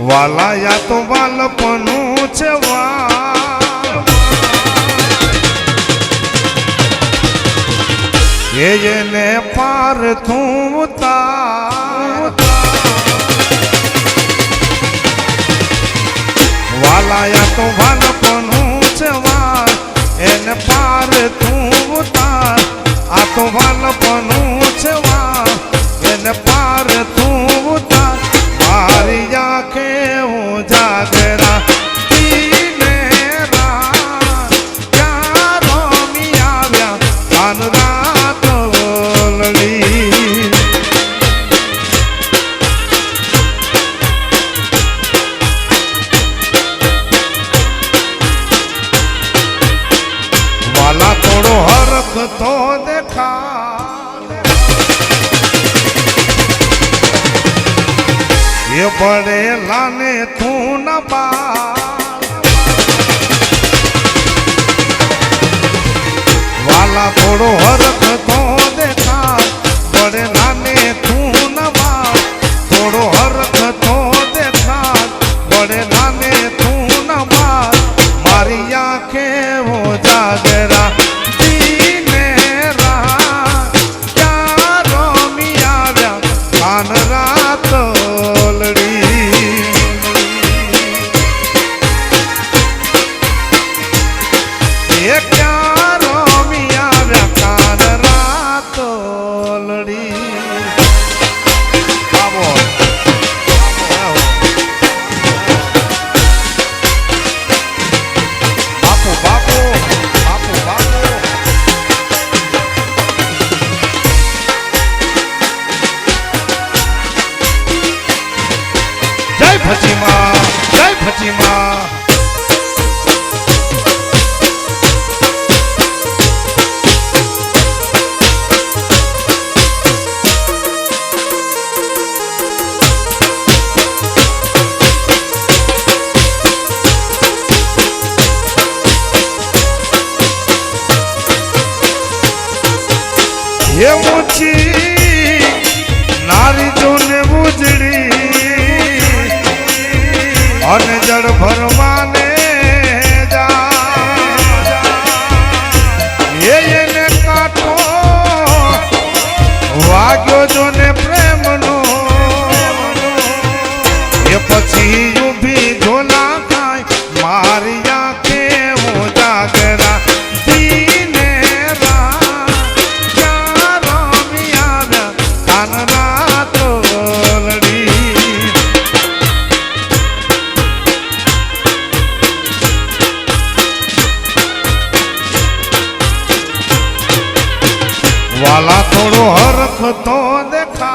વાલાયા તો બાલપનું છે એને પાર તું ઉતાર વાલાયા તો બાલપનું છે એને પાર તું ઉતાર આ તો બાલપનું છે એને પાર તું ઉતાર મારી આંખે હું જાગરા પીને ક્યાં રોમી આવ્યા કાન રાત ઓલડી વાલા થોડો હરખ તો દેખા ये बड़े लाने तू न बाल वाला थोड़ो हरख तो देखा बड़े लाने तू न बाल थोड़ो हरख तो देखा बड़े लाने तू न बाल मारी आंखें वो जागरा दीने रात क्या रोमी आव्या कान रात जय फचीमा ये ऊंची नारी जो ने बुजड़ी અને જળ ભરવાને એને કાંટો વાગ્યો જો ને પ્રેમનો એ પછી ઊભી ઝોલા ખાય મારી આંખે હું જાગરા દીને ક્યાં રમી આવ્યા કાન રાત वाला थोड़ो हरख तो देखा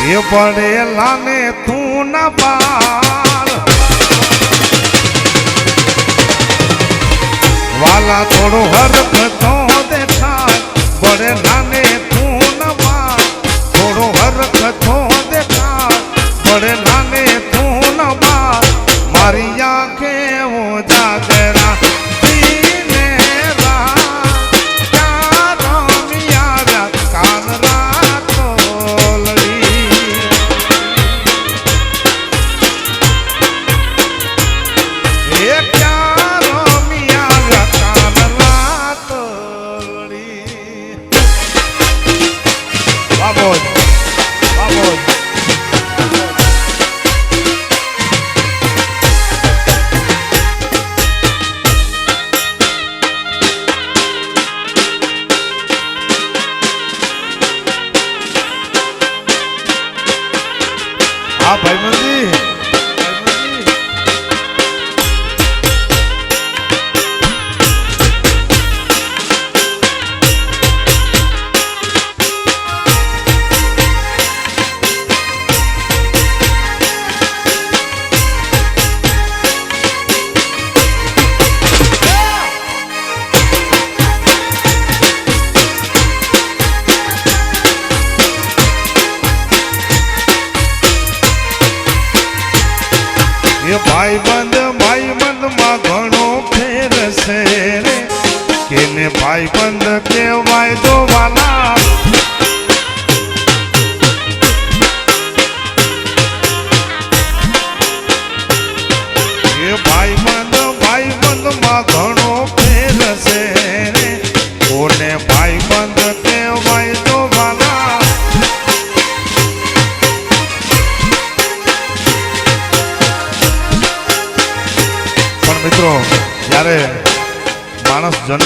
ये बड़े लाने तू न बाल वाला थोड़ो हरख तो देखा बड़े लाने तू न बाल थोड़ो हरख तो देखा बड़े लाने तू न बाल मारी आंखें वो जागरा हाँ भाई मंदी ये भाई बंद में घणो फेर से रे केने भाई बंद केवाय दो वाला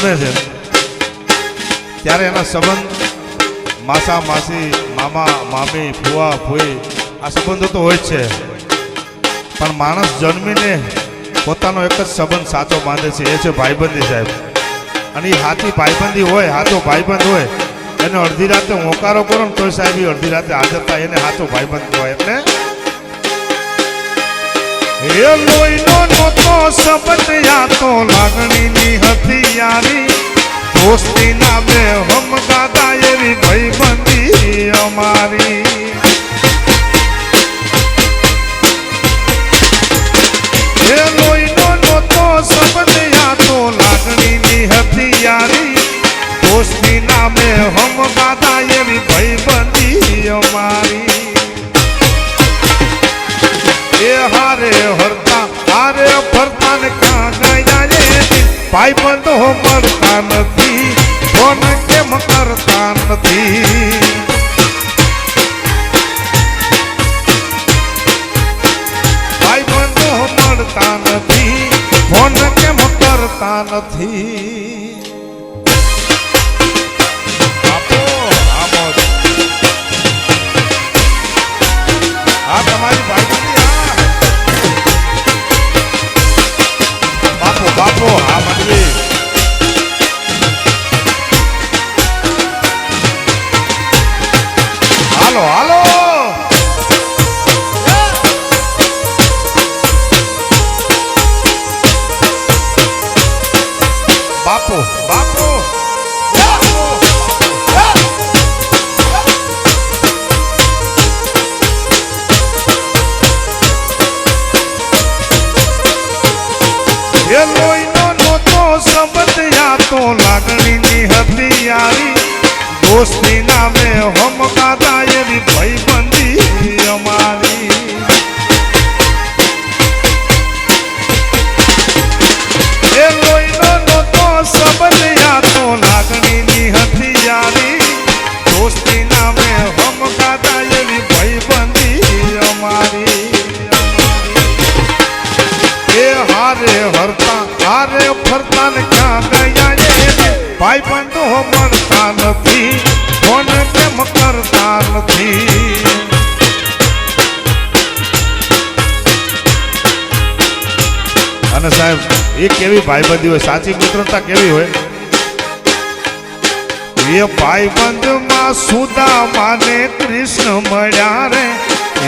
જન્મે છે ત્યારે એના સંબંધ માસા માસી મામા મામી ફુવા ફુઈ આ સંબંધો તો હોય જ છે, પણ માણસ જન્મીને પોતાનો એક જ સંબંધ સાચો બાંધે છે, એ છે ભાઈબંધી સાહેબ. અને એ હાથી ભાઈબંધી હોય, હાથો ભાઈબંધ હોય, એને અડધી રાતે હોંકારો કરો ને તોય સાહેબ અડધી રાતે હાજર થાય, એને હાથો ભાઈબંધ હોય. એટલે એ લોહીનો નહોતો સંબંધ, આ તો લાગણીની હથિયારી, દોસ્તી નામે હમ ગાતા એવી ભાઈબંધી અમારી. એ લોહીનો નહોતો સંબંધ, આ તો લાગણીની હથિયારી, દોસ્તી નામે હમ ગાતા એવી ભાઈબંધી અમારી. એ હારે હરતા હારે ફરતા ને ક્યાં ગયા ભાઈબંધો મળતા નથી, ફોન કેમ કરતા નથી. ભાઈબંધો મળતા નથી, ફોન કેમ કરતા નથી. આ તમારી ભાઈબંધી. બાપો હા મંડળી. હાલો હાલો બાપો બાપો. એ લોહીનો નહોતો સંબંધ, આ તો લાગણીની હથિયારી, દોસ્તી નામે હમ ગાતા એવી ભાઈબંધી અમારી. એ લોહીનો નહોતો સંબંધ, આ તો લાગણીની હથિયારી, દોસ્તી નામે હમ ગાતા એવી ભાઈબંધી અમારી. એ હારે હરતા હારે ફરતા ને ક્યાં ગયા એ ભાઈબંધો મળતા નથી, ફોન કેમ કરતા નથી. અને સાહેબ એ કેવી ભાઈબંધી હોય, સાચી મિત્રતા કેવી હોય. એ ભાઈબંધમાં સુદામા ને કૃષ્ણ મળ્યા રે,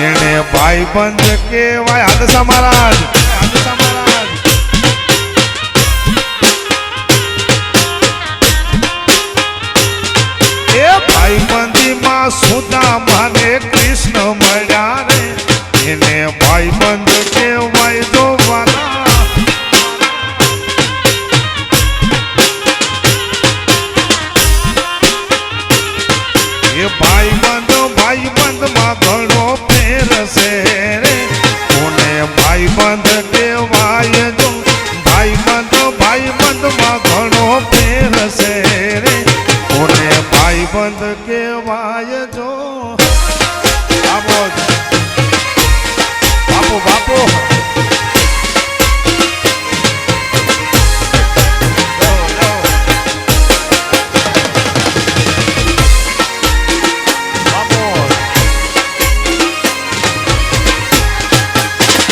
એને ભાઈબંધ કેવાય. હાદસા મહારાજ, હાદસા મહારાજ. એ ભાઈબંધીમાં સુદામા ને કૃષ્ણ મળ્યા રે, એને ભાઈબંધ કેવાય જોવાના. એ ભાઈબંધમાં ઘણો ફેર છે રે, કોને ભાઈબંધ કેવાય જો. ભાઈબંધમાં ઘણો ફેર છે રે, કોને ભાઈબંધ કેવાય જો. બાપો બાપો બાપો.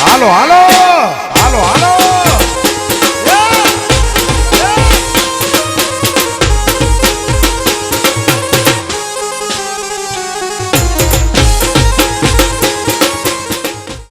હાલો હાલો હાલો હાલો.